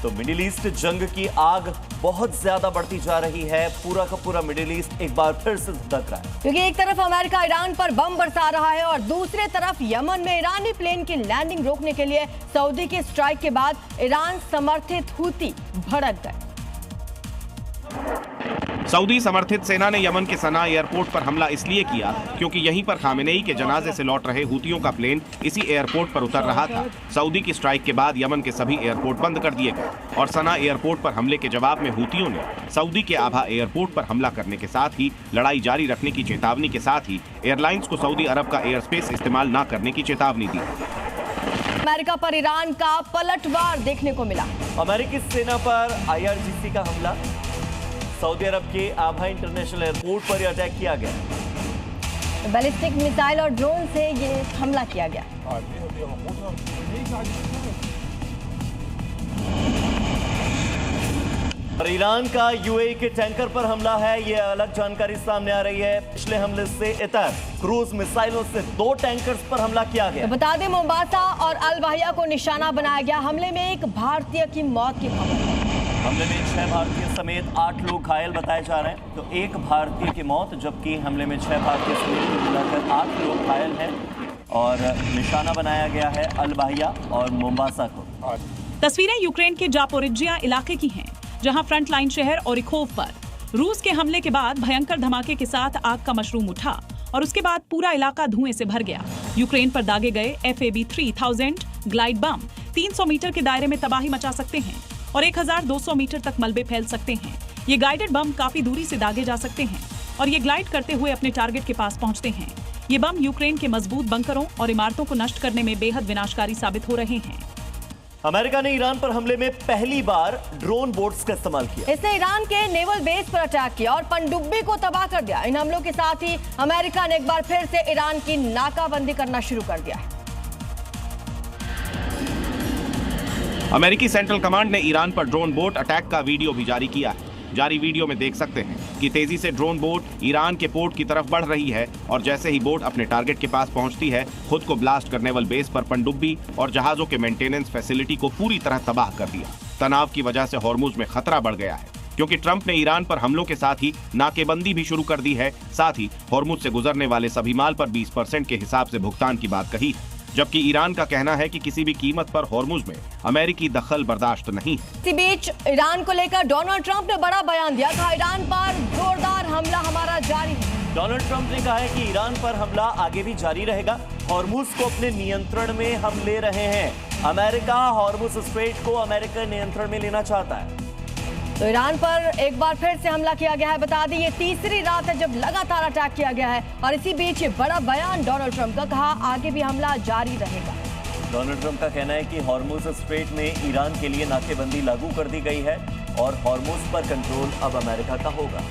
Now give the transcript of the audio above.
तो middle east जंग की आग बहुत ज्यादा बढ़ती जा रही है। पूरा का पूरा मिडिल ईस्ट एक बार फिर से धधक रहा है, क्योंकि एक तरफ अमेरिका ईरान पर बम बरसा रहा है और दूसरे तरफ यमन में ईरानी प्लेन की लैंडिंग रोकने के लिए सऊदी की स्ट्राइक के बाद ईरान समर्थित हूती भड़क गए। सऊदी समर्थित सेना ने यमन के सना एयरपोर्ट पर हमला इसलिए किया क्योंकि यहीं पर खामेनेई के जनाजे से लौट रहे हूतियों का प्लेन इसी एयरपोर्ट पर उतर रहा था। सऊदी की स्ट्राइक के बाद यमन के सभी एयरपोर्ट बंद कर दिए गए और सना एयरपोर्ट पर हमले के जवाब में हूतियों ने सऊदी के आभा एयरपोर्ट पर हमला करने के साथ ही लड़ाई जारी रखने की चेतावनी के साथ ही एयरलाइंस को सऊदी अरब का एयर स्पेस इस्तेमाल न करने की चेतावनी दी। अमेरिका पर ईरान का पलटवार देखने को मिला। अमेरिकी सेना पर IRGC का हमला, सऊदी अरब के आभा इंटरनेशनल एयरपोर्ट पर यह अटैक किया गया। बैलिस्टिक मिसाइल और ड्रोन से ये हमला किया गया। और ईरान का UAE के टैंकर पर हमला है, ये अलग जानकारी सामने आ रही है। पिछले हमले से इतर क्रूज मिसाइलों से 2 टैंकर्स पर हमला किया गया। तो बता दें, मोम्बासा और अल वाहिया को निशाना बनाया गया। हमले में एक भारतीय की मौत की खबर है। हमले में 6 भारतीय समेत 8 लोग घायल बताए जा रहे हैं। तो एक भारतीय की मौत, जबकि हमले में 6 भारतीय समेत मिलाकर 8 लोग घायल हैं और निशाना बनाया गया है अल वाहिया और मोम्बासा को। तस्वीरें यूक्रेन के जापोरिजिया इलाके की हैं, जहां फ्रंट लाइन शहर ओरिखोव पर रूस के हमले के बाद भयंकर धमाके के साथ आग का मशरूम उठा और उसके बाद पूरा इलाका धुएं से भर गया। यूक्रेन पर दागे गए FAB-3000 ग्लाइड बम 300 मीटर के दायरे में तबाही मचा सकते हैं और 1200 मीटर तक मलबे फैल सकते हैं। ये गाइडेड बम काफी दूरी से दागे जा सकते हैं और ये ग्लाइड करते हुए अपने टारगेट के पास पहुंचते हैं। ये बम यूक्रेन के मजबूत बंकरों और इमारतों को नष्ट करने में बेहद विनाशकारी साबित हो रहे हैं। अमेरिका ने ईरान पर हमले में पहली बार ड्रोन बोट्स का इस्तेमाल किया। इसने ईरान के नेवल बेस पर अटैक किया और पनडुब्बी को तबाह कर दिया। इन हमलों के साथ ही अमेरिका ने एक बार फिर से ईरान की नाकाबंदी करना शुरू कर दिया है। अमेरिकी सेंट्रल कमांड ने ईरान पर ड्रोन बोट अटैक का वीडियो भी जारी किया है। जारी वीडियो में देख सकते हैं कि तेजी से ड्रोन बोट ईरान के पोर्ट की तरफ बढ़ रही है और जैसे ही बोट अपने टारगेट के पास पहुंचती है, खुद को ब्लास्ट कर नेवल बेस पर पनडुब्बी और जहाजों के मेंटेनेंस फैसिलिटी को पूरी तरह तबाह कर दिया। तनाव की वजह से हॉर्मुज में खतरा बढ़ गया है क्योंकि ट्रंप ने ईरान पर हमलों के साथ ही नाकेबंदी भी शुरू कर दी है। साथ ही हॉर्मुज से गुजरने वाले सभी माल पर 20% के हिसाब से भुगतान की बात कही है, जबकि ईरान का कहना है कि किसी भी कीमत पर हॉर्मुज में अमेरिकी दखल बर्दाश्त नहीं है। इसी बीच ईरान को लेकर डोनाल्ड ट्रंप ने बड़ा बयान दिया था। ईरान पर जोरदार हमला हमारा जारी है। डोनाल्ड ट्रंप ने कहा है कि ईरान पर हमला आगे भी जारी रहेगा। हॉर्मुज को अपने नियंत्रण में हम ले रहे हैं। अमेरिका हॉर्मुज स्ट्रेट को अमेरिका नियंत्रण में लेना चाहता है। तो ईरान पर एक बार फिर से हमला किया गया है। बता दें, ये तीसरी रात है जब लगातार अटैक किया गया है और इसी बीच ये बड़ा बयान डोनाल्ड ट्रंप का, कहा आगे भी हमला जारी रहेगा। डोनाल्ड ट्रंप का कहना है कि हॉर्मुज स्ट्रेट में ईरान के लिए नाकेबंदी लागू कर दी गई है और हॉर्मुज पर कंट्रोल अब अमेरिका का होगा।